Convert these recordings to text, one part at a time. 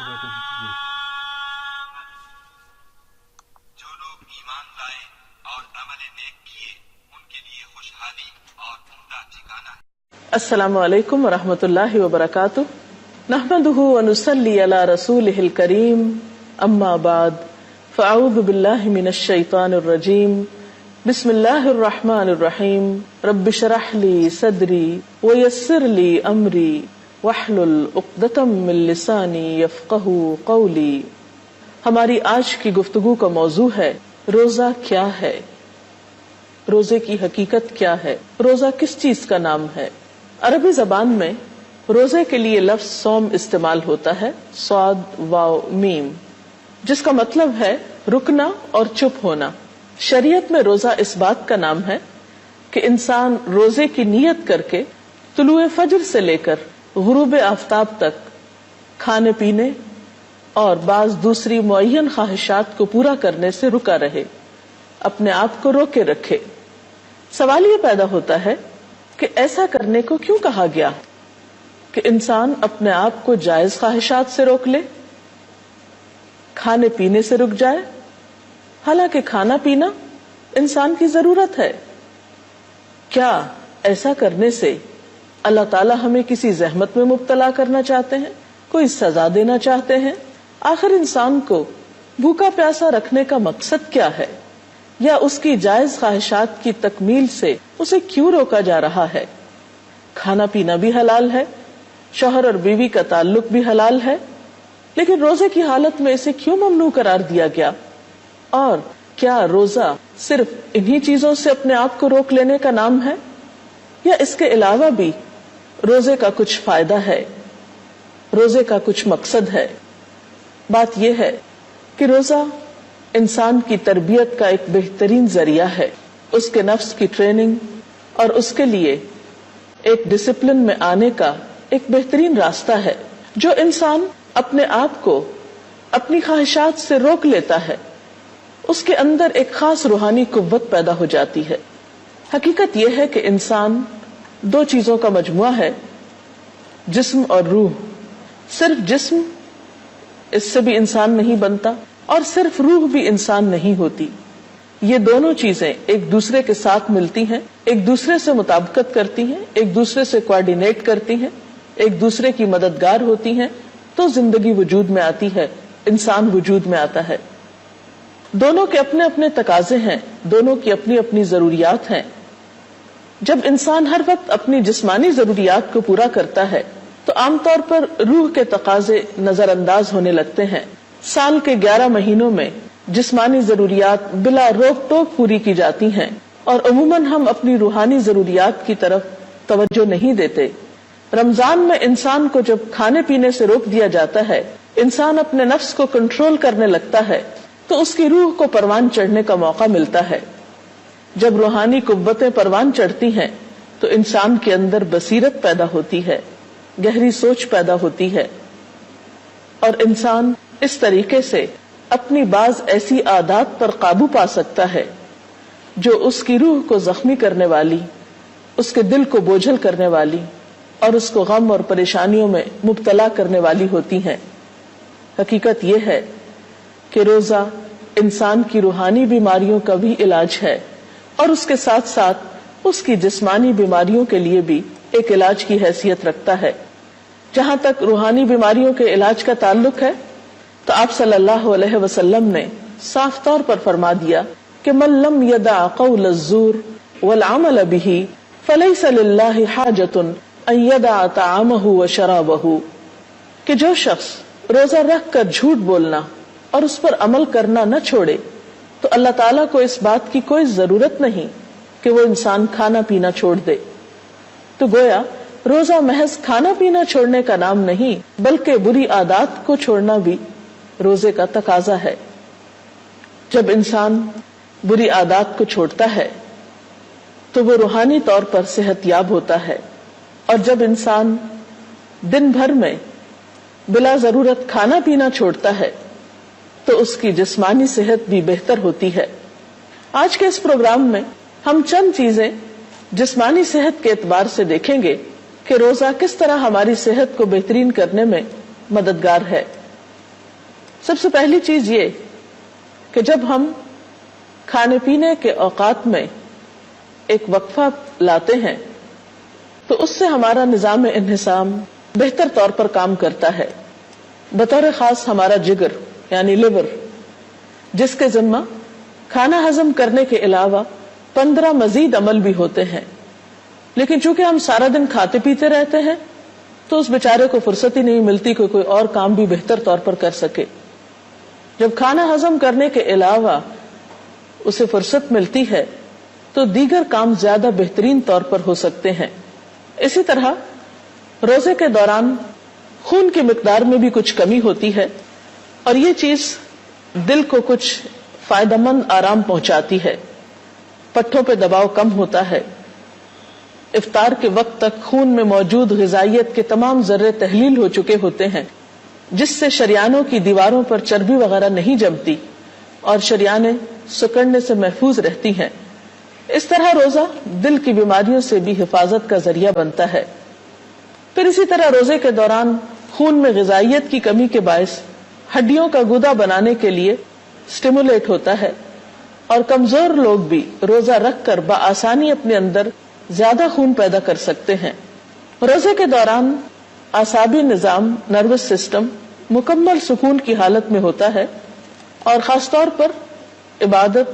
جو لوگ ایمان لائے اور عمل نیک کیے ان کے لیے خوشحالی اور عمدہ ٹھکانہ ہے۔ السلام علیکم ورحمۃ اللہ وبرکاتہ، نحمدہ ونصلی علی رسولہ الکریم، اما بعد فاعوذ باللہ من الشیطان الرجیم، بسم اللہ الرحمن الرحیم، رب اشرح لی صدری ویسر لی امری واحلل عقدۃ من لسانی یفقہوا قولی۔ ہماری آج کی گفتگو کا موضوع ہے روزہ کیا ہے، روزے کی حقیقت کیا ہے، روزہ کس چیز کا نام ہے۔ عربی زبان میں روزے کے لیے لفظ صوم استعمال ہوتا ہے، صاد واو میم، جس کا مطلب ہے رکنا اور چپ ہونا۔ شریعت میں روزہ اس بات کا نام ہے کہ انسان روزے کی نیت کر کے طلوع فجر سے لے کر غروب آفتاب تک کھانے پینے اور بعض دوسری معین خواہشات کو پورا کرنے سے رکا رہے، اپنے آپ کو روکے رکھے۔ سوال یہ پیدا ہوتا ہے کہ ایسا کرنے کو کیوں کہا گیا کہ انسان اپنے آپ کو جائز خواہشات سے روک لے، کھانے پینے سے رک جائے، حالانکہ کھانا پینا انسان کی ضرورت ہے۔ کیا ایسا کرنے سے اللہ تعالیٰ ہمیں کسی زحمت میں مبتلا کرنا چاہتے ہیں، کوئی سزا دینا چاہتے ہیں؟ آخر انسان کو بھوکا پیاسا رکھنے کا مقصد کیا ہے، یا اس کی جائز خواہشات کی تکمیل سے اسے کیوں روکا جا رہا ہے؟ کھانا پینا بھی حلال ہے، شوہر اور بیوی کا تعلق بھی حلال ہے، لیکن روزے کی حالت میں اسے کیوں ممنوع قرار دیا گیا؟ اور کیا روزہ صرف انہی چیزوں سے اپنے آپ کو روک لینے کا نام ہے، یا اس کے علاوہ بھی روزے کا کچھ فائدہ ہے، روزے کا کچھ مقصد ہے؟ بات یہ ہے کہ روزہ انسان کی تربیت کا ایک بہترین ذریعہ ہے، اس کے نفس کی ٹریننگ اور اس کے لیے ایک ڈسپلن میں آنے کا ایک بہترین راستہ ہے۔ جو انسان اپنے آپ کو اپنی خواہشات سے روک لیتا ہے، اس کے اندر ایک خاص روحانی قوت پیدا ہو جاتی ہے۔ حقیقت یہ ہے کہ انسان دو چیزوں کا مجموعہ ہے، جسم اور روح۔ صرف جسم، اس سے بھی انسان نہیں بنتا، اور صرف روح بھی انسان نہیں ہوتی۔ یہ دونوں چیزیں ایک دوسرے کے ساتھ ملتی ہیں، ایک دوسرے سے مطابقت کرتی ہیں، ایک دوسرے سے کوآرڈینیٹ کرتی ہیں، ایک دوسرے کی مددگار ہوتی ہیں، تو زندگی وجود میں آتی ہے، انسان وجود میں آتا ہے۔ دونوں کے اپنے اپنے تقاضے ہیں، دونوں کی اپنی اپنی ضروریات ہیں۔ جب انسان ہر وقت اپنی جسمانی ضروریات کو پورا کرتا ہے تو عام طور پر روح کے تقاضے نظر انداز ہونے لگتے ہیں۔ سال کے 11 مہینوں میں جسمانی ضروریات بلا روک ٹوک پوری کی جاتی ہیں، اور عموماً ہم اپنی روحانی ضروریات کی طرف توجہ نہیں دیتے۔ رمضان میں انسان کو جب کھانے پینے سے روک دیا جاتا ہے، انسان اپنے نفس کو کنٹرول کرنے لگتا ہے، تو اس کی روح کو پروان چڑھنے کا موقع ملتا ہے۔ جب روحانی قوتیں پروان چڑھتی ہیں تو انسان کے اندر بصیرت پیدا ہوتی ہے، گہری سوچ پیدا ہوتی ہے، اور انسان اس طریقے سے اپنی بعض ایسی عادات پر قابو پا سکتا ہے جو اس کی روح کو زخمی کرنے والی، اس کے دل کو بوجھل کرنے والی، اور اس کو غم اور پریشانیوں میں مبتلا کرنے والی ہوتی ہیں۔ حقیقت یہ ہے کہ روزہ انسان کی روحانی بیماریوں کا بھی علاج ہے، اور اس کے ساتھ ساتھ اس کی جسمانی بیماریوں کے لیے بھی ایک علاج کی حیثیت رکھتا ہے۔ جہاں تک روحانی بیماریوں کے علاج کا تعلق ہے تو آپ صلی اللہ علیہ وسلم نے صاف طور پر فرما دیا کہ من لم یدع قول الزور والعمل به فلیس للہ حاجۃ ان یدع طعامہ وشرابہ، کہ جو شخص روزہ رکھ کر جھوٹ بولنا اور اس پر عمل کرنا نہ چھوڑے تو اللہ تعالیٰ کو اس بات کی کوئی ضرورت نہیں کہ وہ انسان کھانا پینا چھوڑ دے۔ تو گویا روزہ محض کھانا پینا چھوڑنے کا نام نہیں، بلکہ بری عادات کو چھوڑنا بھی روزے کا تقاضا ہے۔ جب انسان بری عادات کو چھوڑتا ہے تو وہ روحانی طور پر صحت یاب ہوتا ہے، اور جب انسان دن بھر میں بلا ضرورت کھانا پینا چھوڑتا ہے تو اس کی جسمانی صحت بھی بہتر ہوتی ہے۔ آج کے اس پروگرام میں ہم چند چیزیں جسمانی صحت کے اعتبار سے دیکھیں گے کہ روزہ کس طرح ہماری صحت کو بہترین کرنے میں مددگار ہے۔ سب سے پہلی چیز یہ کہ جب ہم کھانے پینے کے اوقات میں ایک وقفہ لاتے ہیں تو اس سے ہمارا نظام انہضام بہتر طور پر کام کرتا ہے. بطور خاص ہمارا جگر یعنی لیور، جس کے ذمہ کھانا ہضم کرنے کے علاوہ 15 مزید عمل بھی ہوتے ہیں. لیکن چونکہ ہم سارا دن کھاتے پیتے رہتے ہیں تو اس بیچارے کو فرصت ہی نہیں ملتی کہ کوئی اور کام بھی بہتر طور پر کر سکے. جب کھانا ہضم کرنے کے علاوہ اسے فرصت ملتی ہے تو دیگر کام زیادہ بہترین طور پر ہو سکتے ہیں. اسی طرح روزے کے دوران خون کی مقدار میں بھی کچھ کمی ہوتی ہے اور یہ چیز دل کو کچھ فائدہ مند آرام پہنچاتی ہے. پٹھوں پہ دباؤ کم ہوتا ہے. افطار کے وقت تک خون میں موجود غذائیت کے تمام ذرے تحلیل ہو چکے ہوتے ہیں، جس سے شریانوں کی دیواروں پر چربی وغیرہ نہیں جمتی اور شریانیں سکڑنے سے محفوظ رہتی ہیں. اس طرح روزہ دل کی بیماریوں سے بھی حفاظت کا ذریعہ بنتا ہے. پھر اسی طرح روزے کے دوران خون میں غذائیت کی کمی کے باعث ہڈیوں کا گودا بنانے کے لیے سٹیمولیٹ ہوتا ہے اور کمزور لوگ بھی روزہ رکھ کر بآسانی اپنے اندر زیادہ خون پیدا کر سکتے ہیں. روزے کے دوران اعصابی نظام، نروس سسٹم مکمل سکون کی حالت میں ہوتا ہے اور خاص طور پر عبادت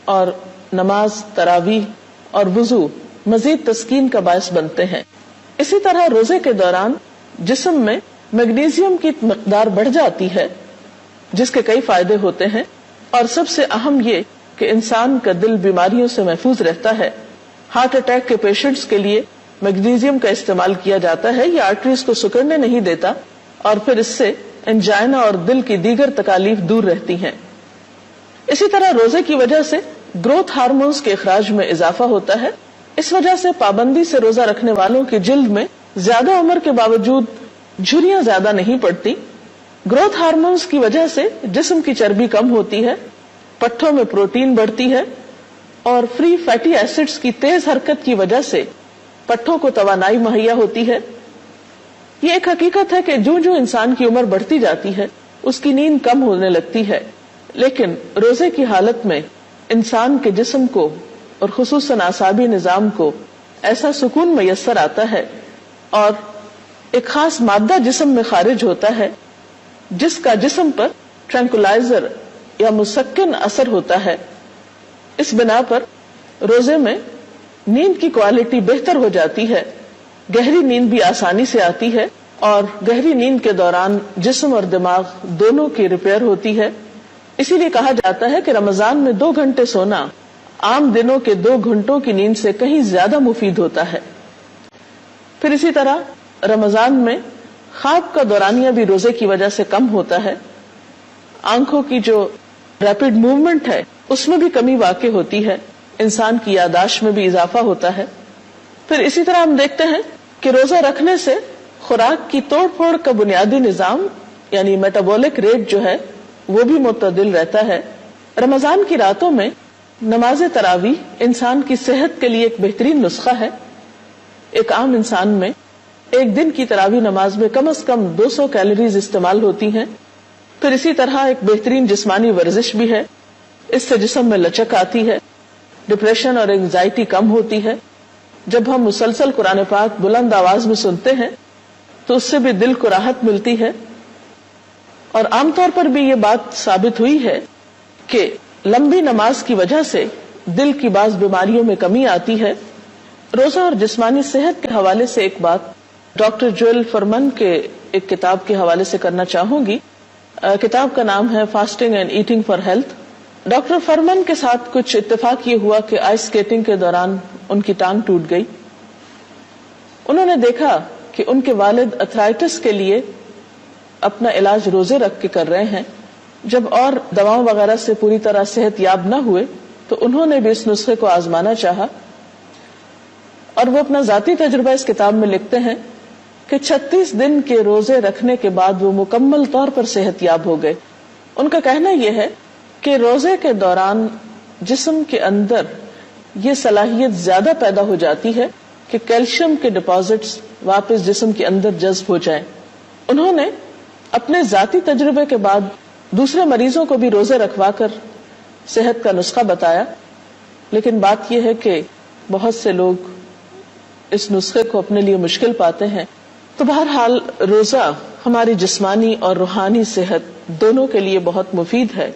اور نماز، تراویح اور وضو مزید تسکین کا باعث بنتے ہیں. اسی طرح روزے کے دوران جسم میں میگنیزیم کی مقدار بڑھ جاتی ہے، جس کے کئی فائدے ہوتے ہیں اور سب سے اہم یہ کہ انسان کا دل بیماریوں سے محفوظ رہتا ہے. ہارٹ اٹیک کے پیشنٹس کے لیے میگنیزیم کا استعمال کیا جاتا ہے. یہ آرٹریز کو سکڑنے نہیں دیتا اور پھر اس سے انجائنا اور دل کی دیگر تکالیف دور رہتی ہیں. اسی طرھ روزے کی وجہ سے گروتھ ہارمونز کے اخراج میں اضافہ ہوتا ہے. اس وجہ سے پابندی سے روزہ رکھنے والوں کی جلد میں زیادہ عمر کے باوجود جھریاں زیادہ نہیں پڑتی. گروتھ ہارمونز کی وجہ سے جسم کی چربی کم ہوتی ہے، پٹھوں میں پروٹین بڑھتی ہے اور فری فیٹی ایسڈز کی تیز حرکت کی وجہ سے پٹھوں کو توانائی مہیا ہوتی ہے. یہ ایک حقیقت ہے کہ جو انسان کی عمر بڑھتی جاتی ہے اس کی نیند کم ہونے لگتی ہے، لیکن روزے کی حالت میں انسان کے جسم کو اور خصوصاً اعصابی نظام کو ایسا سکون میسر آتا ہے اور ایک خاص مادہ جسم میں خارج ہوتا ہے جس کا جسم پر ٹرینکولائزر یا مسکن اثر ہوتا ہے. اس بنا پر روزے میں نیند کی کوالٹی بہتر ہو جاتی ہے، گہری نیند بھی آسانی سے آتی ہے اور گہری نیند کے دوران جسم اور دماغ دونوں کی ریپیئر ہوتی ہے. اسی لیے کہا جاتا ہے کہ رمضان میں 2 گھنٹے سونا عام دنوں کے 2 گھنٹوں کی نیند سے کہیں زیادہ مفید ہوتا ہے. پھر اسی طرح رمضان میں خواب کا دورانیہ بھی روزے کی وجہ سے کم ہوتا ہے. آنکھوں کی جو ریپڈ موومنٹ ہے اس میں بھی کمی واقع ہوتی ہے. انسان کی یادداشت میں بھی اضافہ ہوتا ہے. پھر اسی طرح ہم دیکھتے ہیں کہ روزہ رکھنے سے خوراک کی توڑ پھوڑ کا بنیادی نظام یعنی میٹابولک ریٹ جو ہے وہ بھی معتدل رہتا ہے. رمضان کی راتوں میں نماز تراویح انسان کی صحت کے لیے ایک بہترین نسخہ ہے. ایک عام انسان میں ایک دن کی تراویح نماز میں کم از کم 200 کیلوریز استعمال ہوتی ہیں. پھر اسی طرح ایک بہترین جسمانی ورزش بھی ہے. اس سے جسم میں لچک آتی ہے، ڈپریشن اور انگزائٹی کم ہوتی ہے. جب ہم مسلسل قرآن پاک بلند آواز میں سنتے ہیں تو اس سے بھی دل کو راحت ملتی ہے. اور عام طور پر بھی یہ بات ثابت ہوئی ہے کہ لمبی نماز کی وجہ سے دل کی بعض بیماریوں میں کمی آتی ہے. روزہ اور جسمانی صحت کے حوالے سے ایک بات ڈاکٹر جویل فرمن کے ایک کتاب کے حوالے سے کرنا چاہوں گی. کتاب کا نام ہے fasting and eating for health. Doctor Fuhrman کے ساتھ کچھ اتفاق یہ ہوا کہ آئس اسکیٹنگ کے دوران ان کی ٹانگ ٹوٹ گئی. انہوں نے دیکھا کہ ان کے والد ارتھرائٹس کے لیے اپنا علاج روزے رکھ کے کر رہے ہیں. جب اور دواؤں وغیرہ سے پوری طرح صحت یاب نہ ہوئے تو انہوں نے بھی اس نسخے کو آزمانا چاہا اور وہ اپنا ذاتی تجربہ اس کتاب میں لکھتے ہیں کہ 36 دن کے روزے رکھنے کے بعد وہ مکمل طور پر صحت یاب ہو گئے. ان کا کہنا یہ ہے کہ روزے کے دوران جسم کے اندر یہ صلاحیت زیادہ پیدا ہو جاتی ہے کہ کیلشیم کے ڈپازٹس واپس جسم کے اندر جذب ہو جائیں. انہوں نے اپنے ذاتی تجربے کے بعد دوسرے مریضوں کو بھی روزے رکھوا کر صحت کا نسخہ بتایا، لیکن بات یہ ہے کہ بہت سے لوگ اس نسخے کو اپنے لیے مشکل پاتے ہیں. تو بہرحال روزہ ہماری جسمانی اور روحانی صحت دونوں کے لیے بہت مفید ہے.